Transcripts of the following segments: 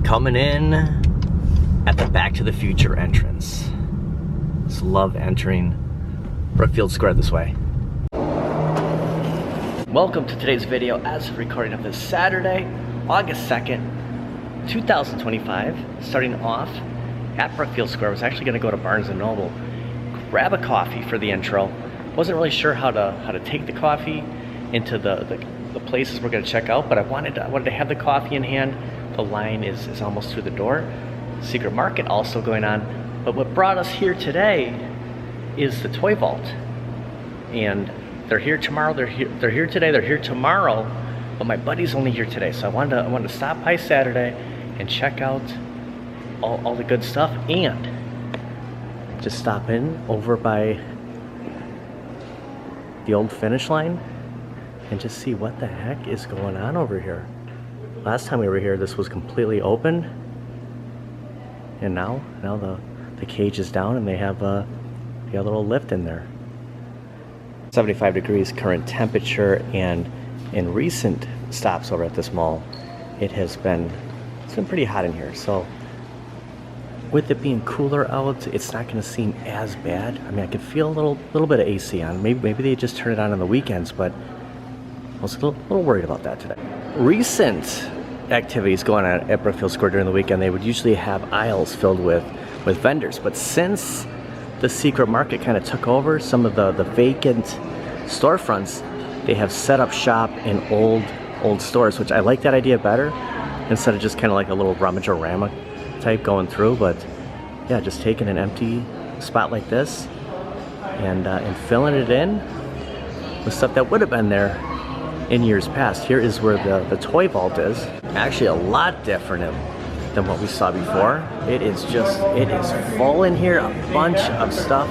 Coming in at the Back to the Future entrance. Just love entering Brookfield Square this way. Welcome to today's video as of recording of this Saturday, August 2nd, 2025. Starting off at Brookfield Square. I was actually going to go to Barnes & Noble, grab a coffee for the intro. Wasn't really sure how to take the coffee into the places we're going to check out, but I wanted to have the coffee in hand. The line is almost through the door. Secret Market also going on. But what brought us here today is the Toy Vault. And they're here tomorrow, they're here today, they're here tomorrow, but my buddy's only here today. So I wanted to stop by Saturday and check out all the good stuff, and just stop in over by the old finish line and just see what the heck is going on over here. Last time we were here, this was completely open, and now the cage is down and they have a little lift in there. 75 degrees current temperature, and in recent stops over at this mall, it's been pretty hot in here. So with it being cooler out, it's not going to seem as bad. I mean, I could feel a little bit of AC on. Maybe they just turn it on the weekends, but I was a little worried about that today. Recent activities going on at Brookfield Square during the weekend, they would usually have aisles filled with vendors, but since the Secret Market kind of took over some of the vacant storefronts, they have set up shop in old stores, which I like that idea better, instead of just kind of like a little rummage-orama type going through. But yeah, just taking an empty spot like this and filling it in with stuff that would have been there in years past. Here is where the Toy Vault is. Actually a lot different than what we saw before. It is full in here, a bunch of stuff.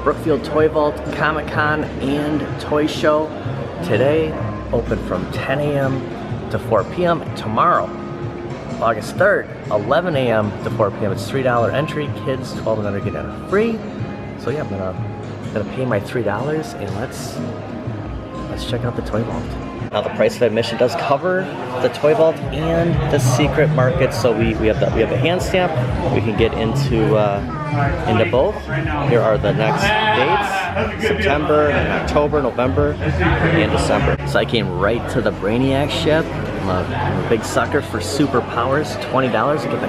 Brookfield Toy Vault, Comic-Con, and Toy Show. Today, open from 10 a.m. to 4 p.m. Tomorrow, August 3rd, 11 a.m. to 4 p.m. It's $3 entry. Kids 12 and under get in free. So yeah, I'm gonna pay my $3 and let's check out the Toy Vault. Now the price of admission does cover the Toy Vault and the Secret Market, so we have the hand stamp. We can get into both. Here are the next dates: September, October, November, and December. So I came right to the Brainiac ship. I'm a big sucker for superpowers. $20 to get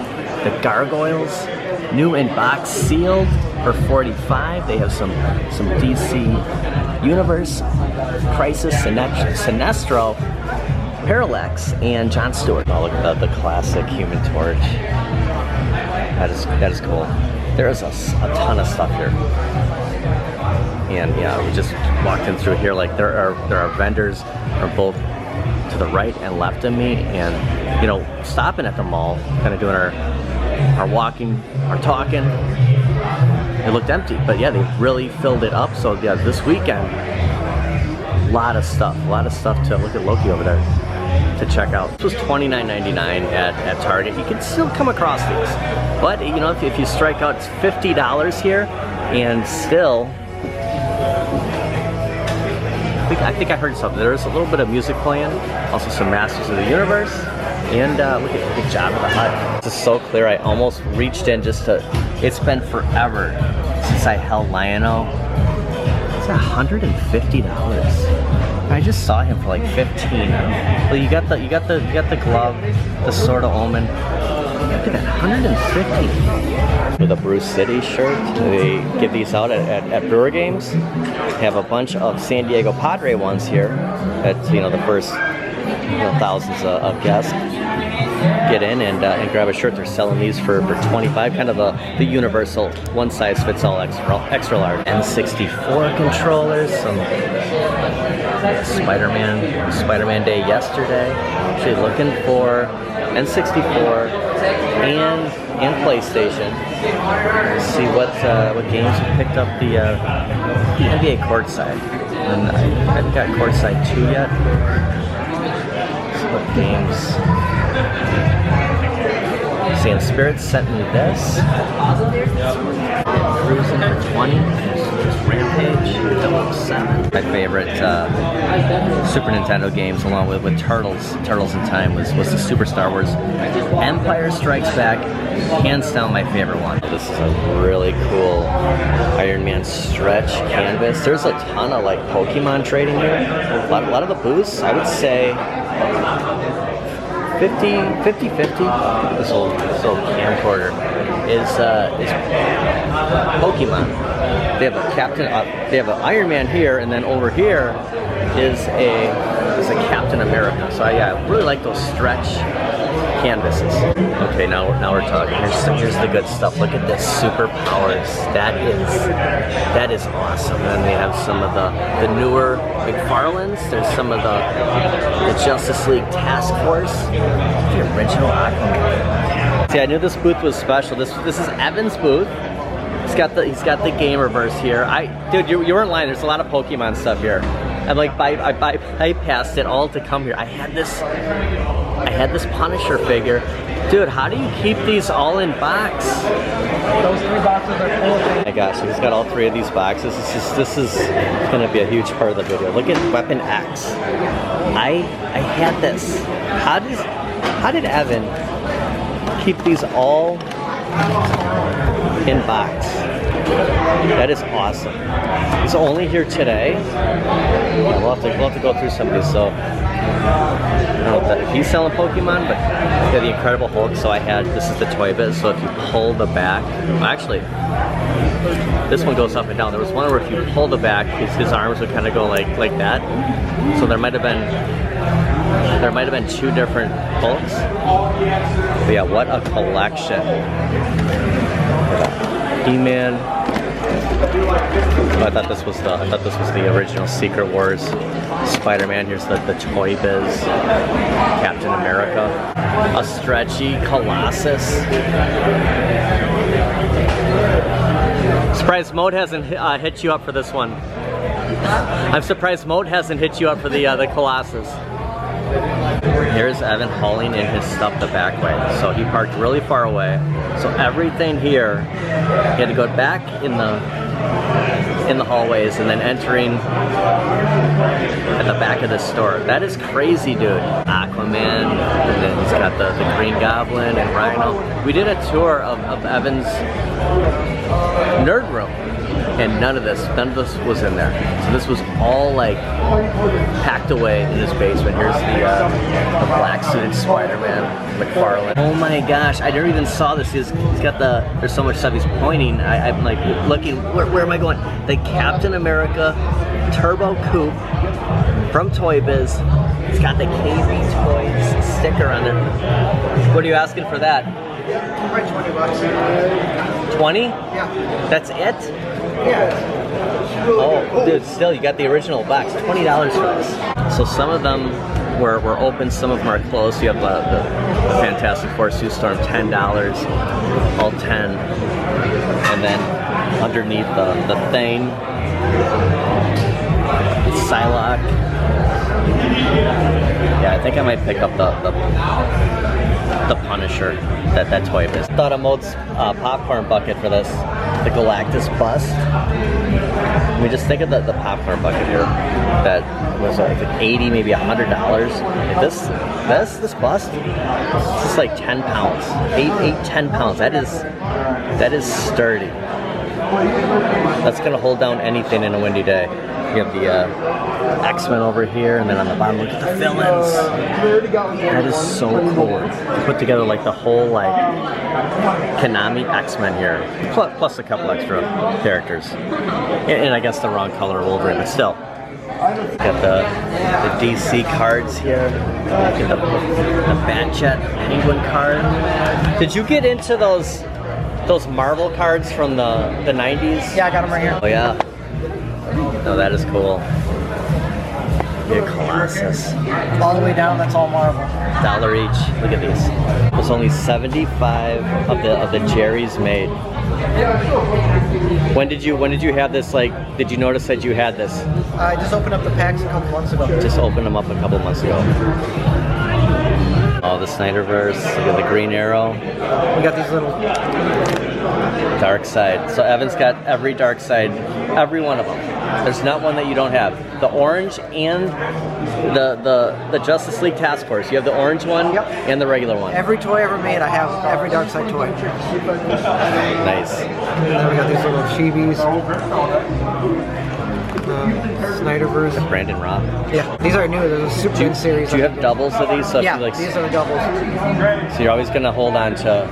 the gargoyles, new in box sealed for $45. They have some DC Universe, Crisis, Sinestro, Parallax, and Jon Stewart. Oh, look at the classic Human Torch. That is cool. There is a ton of stuff here. And yeah, we just walked in through here. Like there are vendors from both to the right and left of me, and stopping at the mall, kind of doing our walking, our talking. It looked empty, but yeah, they really filled it up. So yeah, this weekend, a lot of stuff to look at. Loki over there to check out. This was $29.99 at Target. You can still come across these, but if you strike out, it's $50 here, and still, I think I heard something. There's a little bit of music playing, also some Masters of the Universe, and look at Jabba the Hutt. This is so clear. I almost reached in just to. It's been forever since I held Lion-O. It's $150. I just saw him for like 15. Well, you got the glove, the Sword of Omen. Look at that, 150. With a Bruce City shirt. They give these out at Brewer Games. They have a bunch of San Diego Padre ones here. That's the first thousands of guests get in and grab a shirt. They're selling these for $25, kind of the universal one-size-fits-all extra large. N64 controllers, some Spider-Man Day yesterday. Actually looking for N64 and PlayStation. Let's see what games we picked up. The NBA Courtside, and I haven't got Courtside 2 yet. Let's see what games. Saying Spirit sent me this. Cruising for 20. Rampage 007. My favorite Super Nintendo games, along with Turtles in Time, was the Super Star Wars. Empire Strikes Back, hands down my favorite one. This is a really cool Iron Man stretch canvas. There's a ton of like Pokemon trading here. A lot of the booths, I would say 50-50. This old camcorder is Pokemon. They have a Captain. They have an Iron Man here, and then over here is a Captain America. So yeah, I really like those stretch canvases. Okay, now we're talking. Here's the good stuff. Look at this, superpowers. That is awesome. And then they have some of the newer McFarlanes. There's some of the Justice League Task Force. The original Aquaman. See, I knew this booth was special. This is Evan's booth. He's got the Gamerverse here. Dude, you weren't lying. There's a lot of Pokemon stuff here. And like I bypassed it all to come here. I had this Punisher figure. Dude, how do you keep these all in box? Those 3 boxes are full of things. My gosh, so he's got all 3 of these boxes. This is gonna be a huge part of the video. Look at Weapon X. I had this. How did Evan keep these all in box? That is awesome. He's only here today. Yeah, we'll have to go through some of these. So I don't know if he's selling Pokemon, but yeah, the Incredible Hulk. So this is the Toy Biz. So if you pull the back, well, actually, this one goes up and down. There was one where if you pull the back, his arms would kind of go like that. So there might have been 2 different Hulks. But yeah, what a collection. He-Man. Oh, I thought this was the original Secret Wars Spider-Man. Here's the Toy Biz Captain America. A stretchy Colossus. Surprised Mode hasn't hit you up for this one. I'm surprised Mode hasn't hit you up for the Colossus. Here's Evan hauling in his stuff the back way. So he parked really far away. So everything here, he had to go back in the hallways and then entering at the back of the store. That is crazy, dude. Aquaman, and then he's got the Green Goblin and Rhino. We did a tour of Evan's nerd room, and none of this was in there. So this was all like packed away in his basement. Here's the black suited Spider-Man McFarlane. Oh my gosh, I never even saw this. He's got there's so much stuff he's pointing. I'm like looking, where am I going? The Captain America Turbo Coupe from Toy Biz. He's got the KB Toys sticker on it. What are you asking for that? Right, 20 bucks. 20? Yeah. That's it? Yeah. Oh, dude, still, you got the original box. $20 for this. So some of them were open, some of them are closed. You have the Fantastic Four Sue Storm, $10, all 10. And then underneath the Thane, Psylocke. Yeah, I think I might pick up the Punisher, that Toy Biz. Thought of Mode's popcorn bucket for this, the Galactus bust. I mean, just think of the popcorn bucket here. That was like 80, maybe $100. This bust, this is like 10 pounds, 10 pounds. That is sturdy. That's gonna hold down anything in a windy day. You have the X-Men over here, and then on the bottom, look at the villains. That is so cool. Put together like the whole like Konami X-Men here, plus a couple extra characters, and I guess the wrong color Wolverine, but still. Got the DC cards here. Look at the Batjet Penguin card. Did you get into those Marvel cards from the 90s? Yeah, I got them right here. Oh yeah. No, that is cool. Yeah, Colossus. All the way down, that's all Marvel. $1 each. Look at these. There's only 75 of the Jerry's made. When did you have this? Like, did you notice that you had this? I just opened up the packs a couple months ago. Just opened them up a couple months ago. Oh, the Snyderverse. Look at the Green Arrow. We got these little. Dark Side. So Evan's got every Dark Side, every one of them. There's not one that you don't have. The orange and the Justice League Task Force. You have the orange one and the regular one. Every toy ever made, I have every Dark Side toy. Nice. And then we got these little chibis. Snyderverse. Brandon Roth. Yeah, these are new. There's a Superman series. Do you have doubles of these? So yeah, if you like, these are the doubles. So you're always gonna hold on to.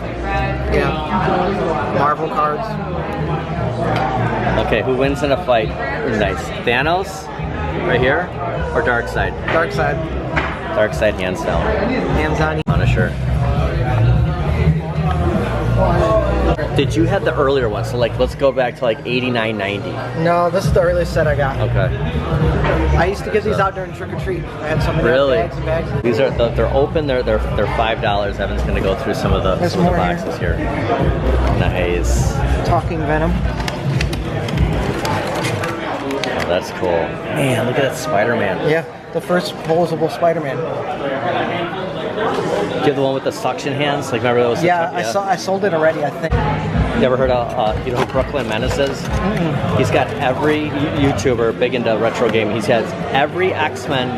Yeah. Marvel cards. Okay, who wins in a fight? Nice. Thanos, right here, or Dark Side? Dark Side. Dark Side, hands down. Hands on. Punisher. Did you have the earlier one? So like, let's go back to like 89, 90. No, this is the earliest set I got. Okay. I used to give these out during trick or treat. I had so many bags and bags. These are they're open. They're $5. Evan's gonna go through some of the boxes here. Nice. Talking Venom. Oh, that's cool. Man, look at that Spider-Man. Yeah, the first posable Spider-Man. Do you have the one with the suction hands? Like, remember those? Yeah, I sold it already, I think. You ever heard of, you know who Brooklyn Menace is? Mm-hmm. He's got every YouTuber big into retro gaming. He has every X-Men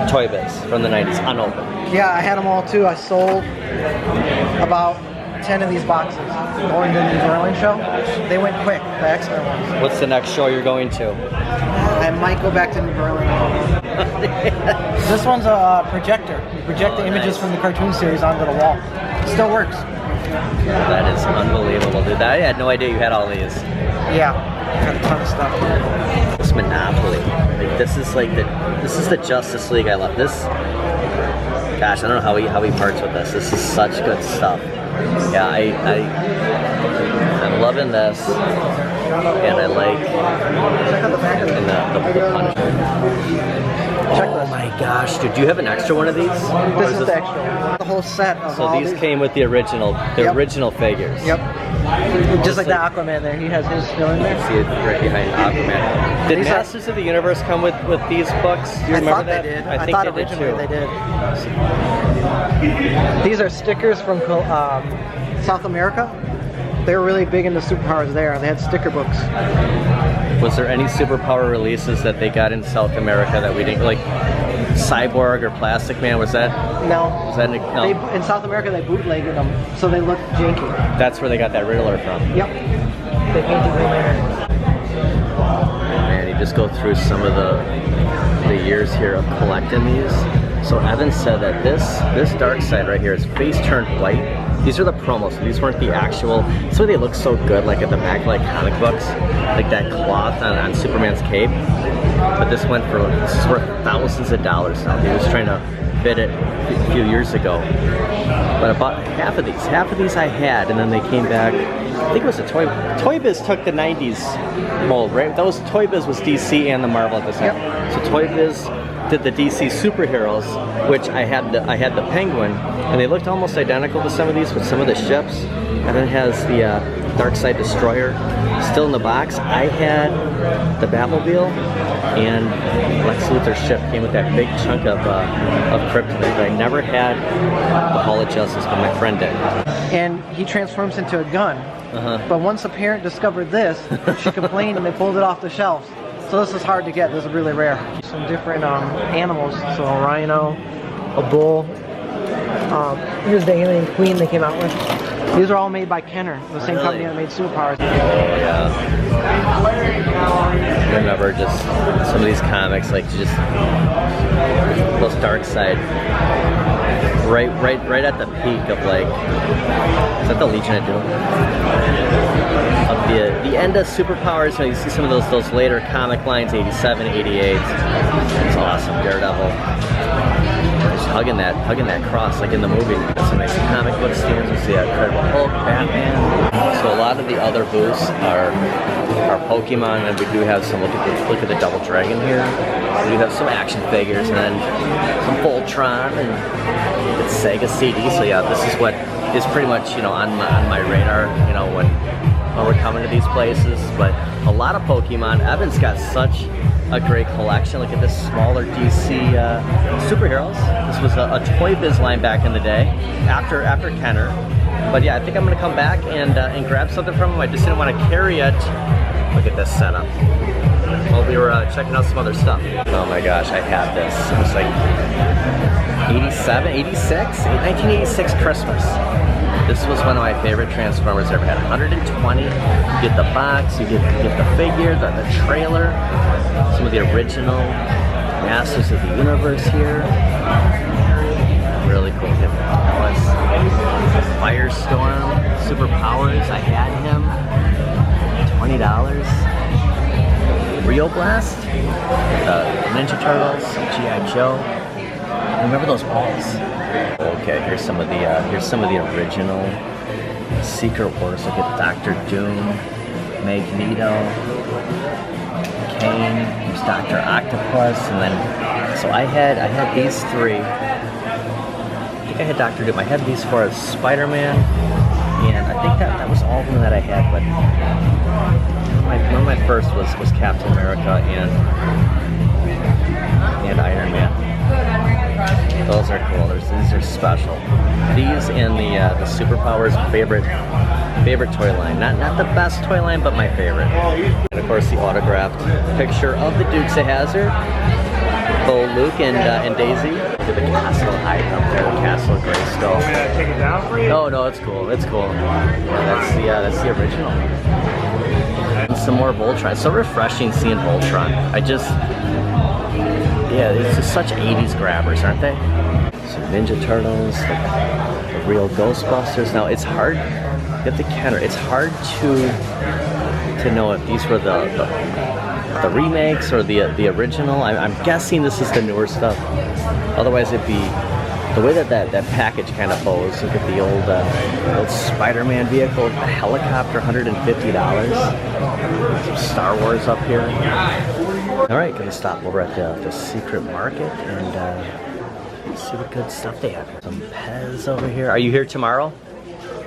Toy Biz from the 90s unopened. Yeah, I had them all too. I sold about 10 of these boxes. Going to the New Berlin show, they went quick, the X-Men ones. What's the next show you're going to? I might go back to New Berlin. This one's a projector. You project the images from the cartoon series onto the wall. It still works. That is unbelievable, dude. I had no idea you had all these. Yeah, I got a ton of stuff. This Monopoly. Like, this is the Justice League I love. This, gosh, I don't know how he parts with this. This is such good stuff. Yeah, I'm loving this, and I like and the Punisher. Oh my gosh, dude! Do you have an extra one of these? This is the extra. The whole set of so all these came with the original, original figures. Yep. Just like the Aquaman there, he has his still in there. See it right behind Aquaman. Did Masters of the Universe come with these books? Do you remember that? They did. I think thought they did originally too. They did. These are stickers from South America. They were really big into superpowers there, and they had sticker books. Was there any superpower releases that they got in South America that we didn't like? Cyborg or Plastic Man? Was that? No. Was that no? In South America, they bootlegged them, so they look janky. That's where they got that Riddler from. Yep. They painted Green Lantern. Man, you just go through some of the years here of collecting these. So Evan said that this Dark Side right here, his face turned white. These are the promos. So these weren't the actual. That's why they look so good, like at the back, like comic books, like that cloth on Superman's cape. But this is worth thousands of dollars now. He was trying to bid it a few years ago. But about half of these I had, and then they came back. I think it was a Toy Biz took the 90s mold, right? That was Toy Biz was DC and the Marvel at the time. Yep. So Toy Biz did the DC superheroes, which I had the Penguin, and they looked almost identical to some of these with some of the ships. And then it has the Darkseid Destroyer still in the box. I had the Batmobile, and Lex Luthor's ship came with that big chunk of kryptonite. But I never had the Hall of Justice, but my friend did. And he transforms into a gun. But once a parent discovered this, she complained and they pulled it off the shelves. So this is hard to get. This is really rare. Some different animals. So a rhino, a bull. Here's the alien queen they came out with. These are all made by Kenner, the same company that made Superpowers. Oh yeah. I remember just some of these comics, like just those Darkseid. Right at the peak of like, is that the Legion of Doom? Of the end of Superpowers. You know, you see some of those later comic lines, 87, 88. It's awesome. Daredevil. Just hugging that cross like in the movie. Some nice comic book stands. We see Incredible Hulk, Batman. So a lot of the other booths are Pokemon, and we do have some. Look at the Double Dragon here. We do have some action figures, and then some Voltron, and it's Sega CD. So yeah, this is what is pretty much on my radar. When when we're coming to these places, but a lot of Pokemon. Evan's got such a great collection. Look at this smaller DC superheroes. This was a Toy Biz line back in the day, after Kenner. But yeah, I think I'm gonna come back and grab something from him. I just didn't want to carry it. Look at this setup. Well, we were checking out some other stuff. Oh my gosh, I had this. It was like 87, 86, 1986 Christmas. This was one of my favorite Transformers I ever had. 120. You get the box, you get the figure, the trailer, some of the original Masters of the Universe here. Really cool. Firestorm, Superpowers. I had him. $20. Rio Blast, Ninja Turtles, G.I. Joe. Remember those balls? Okay, here's some of the original Secret Wars. Look at Dr. Doom, Magneto, Kane. Here's Dr. Octopus, and then so I had these three. I think I had Dr. Doom. I had these four as Spider-Man, and I think that was all of them that I had. But one of my first was Captain America and Iron Man. Those are cool. These are special. These and the Superpowers favorite toy line. Not the best toy line, but my favorite. And of course the autographed picture of the Dukes of Hazzard, Bo, Luke, and Daisy. Look at the castle hiding up there. The castle of Grayskull. May I take it down for you? No, it's cool. It's cool. Yeah, that's the original. And some more Voltron. It's so refreshing seeing Voltron. Yeah, it's just such 80s grabbers, aren't they? Some Ninja Turtles, the real Ghostbusters. Now it's hard, get the Kenner, it's hard to know if these were the remakes or the original. I'm guessing this is the newer stuff. Otherwise it'd be, the way that package kind of bows. Look at the old Spider-Man vehicle, the helicopter, $150. Some Star Wars up here. All right, gonna stop over at the secret market and see what good stuff they have here. Some Pez over here. Are you here tomorrow?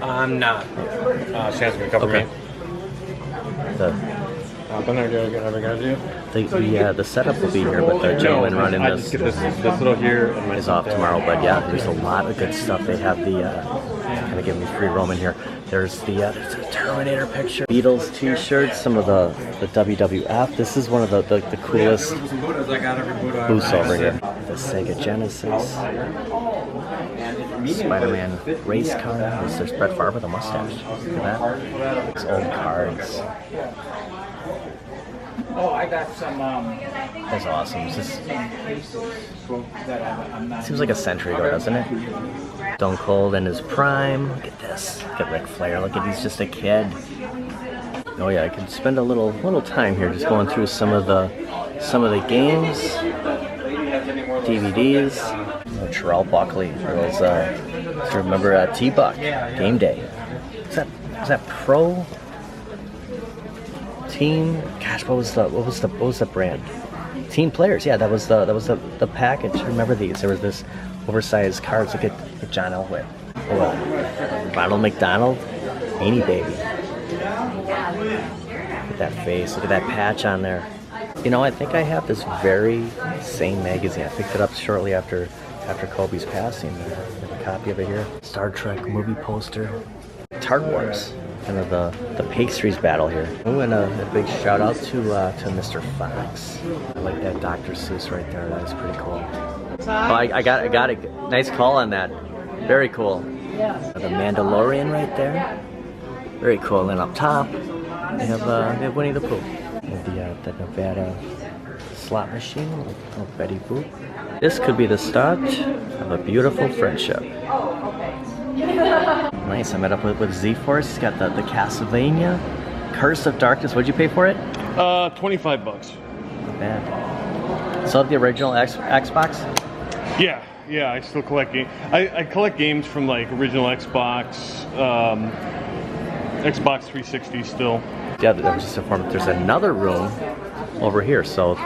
I'm not. Sam's gonna cover me. The setup will be here, but the gentleman running this just get this little here and is off tomorrow. But yeah, there's a lot of good stuff. They have the kind of give me free roam in here. There's the Terminator picture, Beatles T-shirts, some of the WWF. This is one of the coolest booths over here. The Sega Genesis, Spider-Man race car. There's Brett Favre with a mustache. Look at that. These old cards. Oh, I got some. That's awesome. This seems like a century ago, doesn't it? Stone Cold in his prime. Look at this. Look at Ric Flair. Look at he's just a kid. Oh yeah, I could spend a little time here just going through some of the games, DVDs. Oh, Terrell Buckley. Remember T-Buck Game Day. Is that Pro? Team, gosh, what was the brand? Team Players, yeah, that was the package. Remember these? There was this oversized cards. Look at John Elway. Oh, Ronald McDonald, Annie Baby. Look at that face. Look at that patch on there. You know, I think I have this very same magazine. I picked it up shortly after Kobe's passing. I have a copy of it here. Star Trek movie poster. Tart Wars. Kind of the pastries battle here. Oh, and a big shout out to Mr. Fox. I like that Dr. Seuss right there. That was pretty cool. Oh, I got a nice call on that. Very cool. The Mandalorian right there. Very cool. And up top, they have Winnie the Pooh. And the Nevada slot machine with Betty Boop. This could be the start of a beautiful friendship. Nice, I met up with Z-Force. He's got the Castlevania, Curse of Darkness. What'd you pay for it? $25. Not bad. Still have the original Xbox? Yeah, I still collect games. I collect games from like original Xbox, Xbox 360 still. Yeah, that was just informed. There's another room over here. So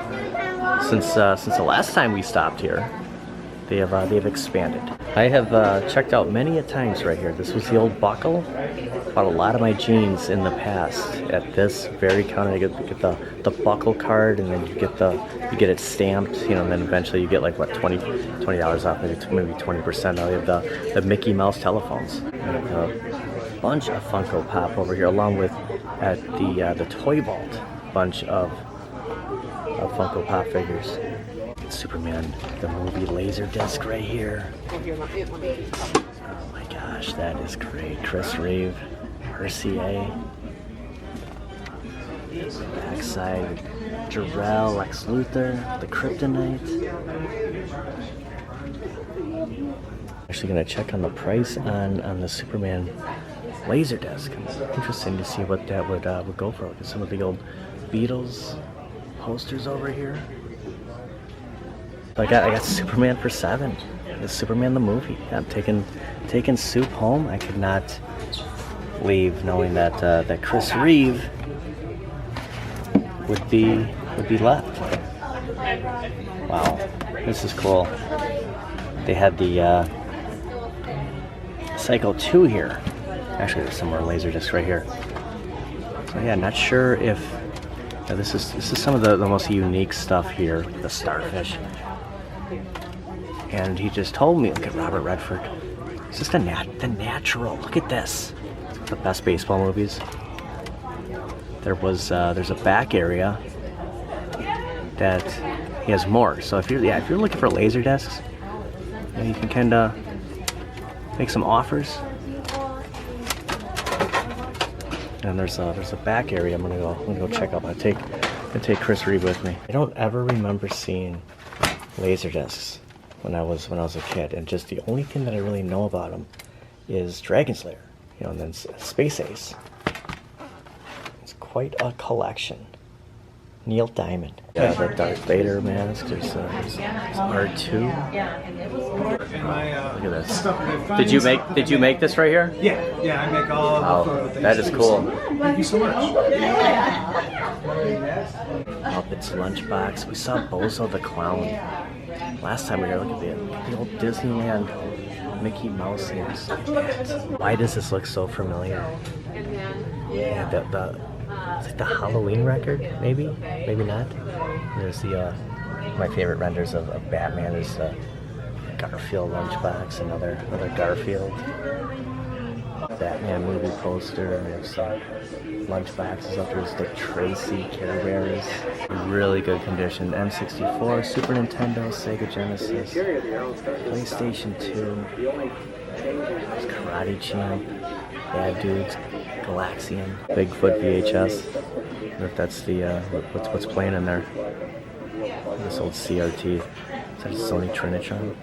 since the last time we stopped here, they've expanded. I have checked out many a times right here. This was the old buckle. Bought a lot of my jeans in the past at this very counter. You get the buckle card, and then you get it stamped. You know, and then eventually you get like what $20 off, maybe 20% off. You have the Mickey Mouse telephones. A bunch of Funko Pop over here, along with at the Toy Vault, bunch of Funko Pop figures. Superman, the movie Laserdisc right here. Oh my gosh, that is great. Chris Reeve, RCA. Backside, Jor-El, Lex Luthor, the Kryptonite. Actually gonna check on the price on the Superman Laserdisc. Interesting to see what that would go for. Look at some of the old Beatles posters over here. So I got Superman for $7. The Superman the movie. I'm taking Soup home. I could not leave knowing that Chris Reeve would be left. Wow, this is cool. They had the Psycho 2 here. Actually, there's some more Laserdiscs right here. So yeah, not sure if this is some of the most unique stuff here. The starfish. And he just told me, look at Robert Redford. It's just the natural. Look at this. The best baseball movies. There's a back area that he has more. So if you're looking for Laserdiscs, you can kind of make some offers. And there's a back area I'm gonna go check out. I'm gonna take Chris Reeve with me. I don't ever remember seeing Laserdiscs when I was a kid, and just the only thing that I really know about them is Dragon Slayer, you know, and then Space Ace. It's quite a collection. Neil Diamond. Yeah, the Darth Vader mask. There's R2. Look at this. Did you make this right here? Yeah, I make all of the things. That is cool. Thank you so much. Muppets Lunchbox. We saw Bozo the Clown last time we were here. Look at the old Disneyland Mickey Mouse ears. Why does this look so familiar? Yeah, it's like the Halloween record, maybe not. There's the my favorite renders of Batman. There's the Garfield lunchbox, another Garfield. Batman movie poster. We have some lunchboxes up there. There's the Tracy Care Bears. Really good condition. M64, Super Nintendo, Sega Genesis, PlayStation 2. There's Karate Champ, Bad Dudes, Galaxian, Bigfoot VHS. I wonder if that's the what's playing in there. This old CRT. Is that a Sony Trinitron?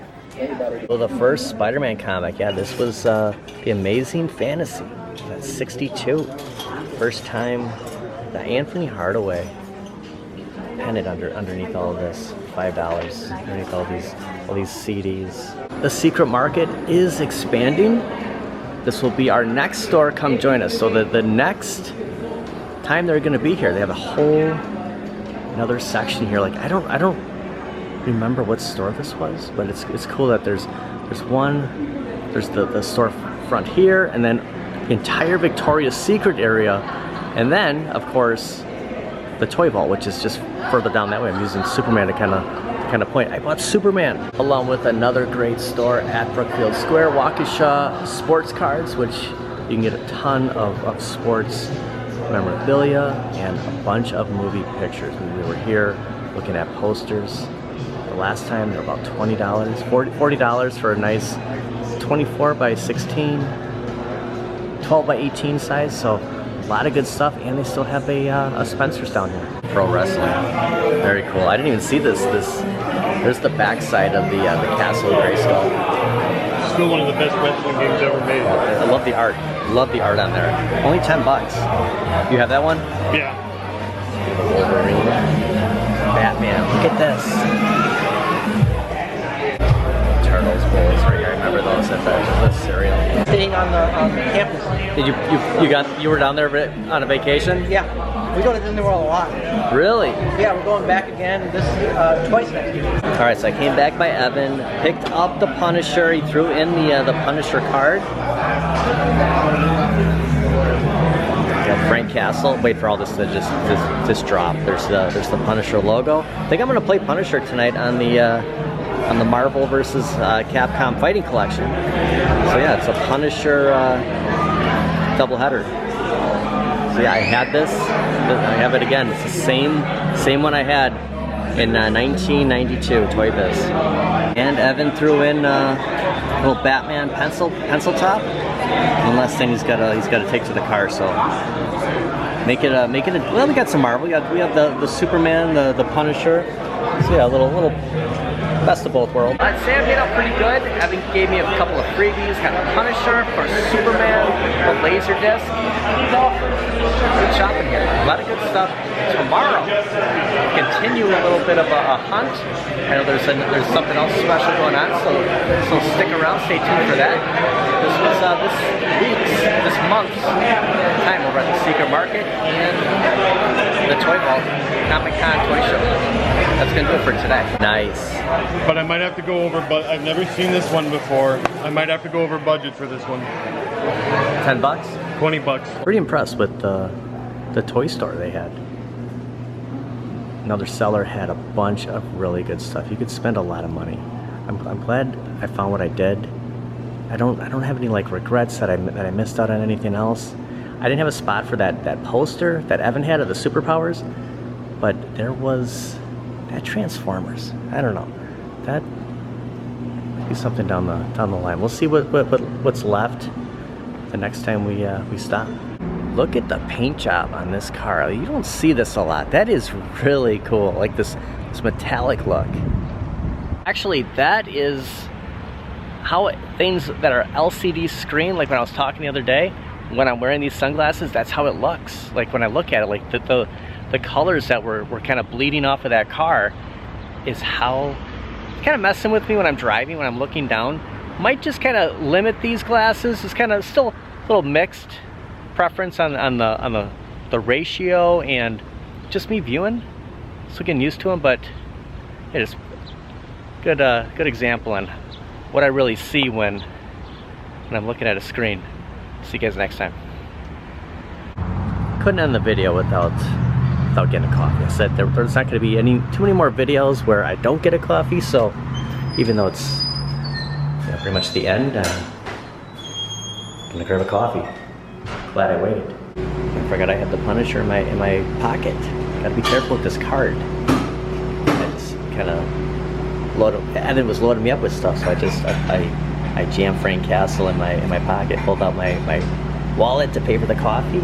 Well, the first Spider-Man comic, yeah, this was The Amazing Fantasy. That's 62. First time the Anthony Hardaway pennant underneath all of this. $5 underneath all these CDs. The secret market is expanding. This will be our next store. Come join us. So the next time they're going to be here, they have a whole another section here. Like I don't remember what store this was, but it's cool that there's the store front here, and then the entire Victoria's Secret area, and then of course the Toy Vault, which is just further down that way. I'm using Superman to kind of point. I bought Superman along with another great store at Brookfield Square, Waukesha Sports Cards, which you can get a ton of sports memorabilia and a bunch of movie pictures. We were here looking at posters. The last time they were about $20, $40 for a nice 24 by 16, 12 by 18 size. So a lot of good stuff, and they still have a Spencer's down here. Pro wrestling, very cool. I didn't even see this. There's the backside of the Castle of Grayskull. Still one of the best wrestling games ever made. I love the art. Love the art on there. Only $10. You have that one? Yeah. Wolverine. Batman. Look at this. Turtles bowls right here. I remember those at the cereal. Staying on the campus. Did you were down there on a vacation? Yeah. We go to Disney World a lot. Really? Yeah, we're going back again twice next year. All right, so I came back by Evan, picked up the Punisher. He threw in the Punisher card. Got Frank Castle. Wait for all this to just drop. There's the Punisher logo. I think I'm gonna play Punisher tonight on the Marvel versus Capcom Fighting Collection. So yeah, it's a Punisher doubleheader. So yeah, I had this. I have it again. It's the same one I had in 1992 Toy Biz. And Evan threw in a little Batman pencil top. One last thing he's got to take to the car. So make it a. Well, we got some Marvel. We have the Superman, the Punisher. So yeah, a little best of both worlds. Sam made out pretty good. Evan gave me a couple of freebies. Got the Punisher, for Superman, the laser disc. Good shopping here. A lot of good stuff. Tomorrow, continue a little bit of a hunt. I know there's something else special going on, so stick around. Stay tuned for that. This was this month's time over at the Secret Market and the Toy Vault Comic-Con Toy Show. That's gonna do it for today. Nice. But I might have to go over, but I've never seen this one before. I might have to go over budget for this one. 10 bucks? 20 bucks. Pretty impressed with the toy store they had. Another seller had a bunch of really good stuff. You could spend a lot of money. I'm glad I found what I did. I don't have any like regrets that I missed out on anything else. I didn't have a spot for that poster that Evan had of the superpowers, but there was that Transformers. I don't know. That might be something down the line. We'll see what's left the next time we stop. Look at the paint job on this car. You don't see this a lot. That is really cool. Like this metallic look. Actually, that is how things that are LCD screen, like when I was talking the other day, when I'm wearing these sunglasses, that's how it looks. Like when I look at it, like the colors that were kind of bleeding off of that car is how kind of messing with me when I'm driving, when I'm looking down. Might just kind of limit these glasses. It's kind of still a little mixed preference on the ratio and just me viewing. Still getting used to them, but it is good example on what I really see when I'm looking at a screen. See you guys next time. Couldn't end the video without getting a coffee. I said there's not going to be too many more videos where I don't get a coffee, so even though it's pretty much the end, I'm gonna grab a coffee. Glad I waited. I forgot I had the Punisher in my pocket. Gotta be careful with this card. I just kind of and it was loading me up with stuff, so I jammed Frank Castle in my pocket, pulled out my wallet to pay for the coffee.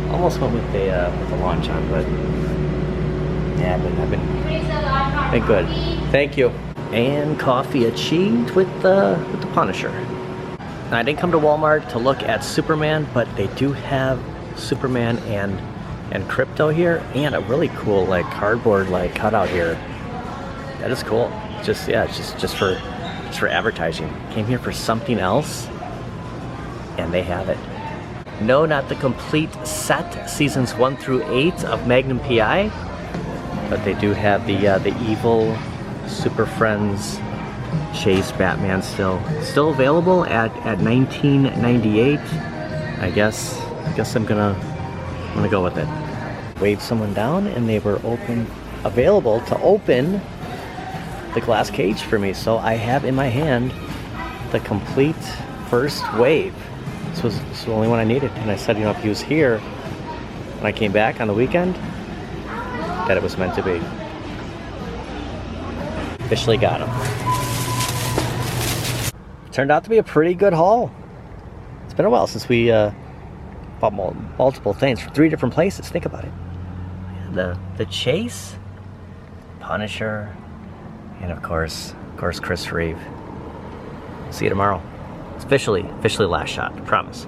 Almost went with the launch on, but yeah, I've been good. Thank you. And coffee achieved with the Punisher. Now, I didn't come to Walmart to look at Superman, but they do have Superman and Crypto here, and a really cool like cardboard like cutout here. That is cool. Just for advertising. Came here for something else, and they have it. No, not the complete set, seasons 1 through 8 of Magnum PI, but they do have the evil Super Friends Chase Batman still available at $19.98. I guess I'm gonna go with it. Waved someone down, and they were available to open the glass cage for me. So I have in my hand the complete first wave. This was the only one I needed, and I said, if he was here when I came back on the weekend, that it was meant to be. Officially got him. Turned out to be a pretty good haul. It's been a while since we bought multiple things from 3 different places. Think about it. The Chase, Punisher, and of course Chris Reeve. See you tomorrow. It's officially last shot, I promise.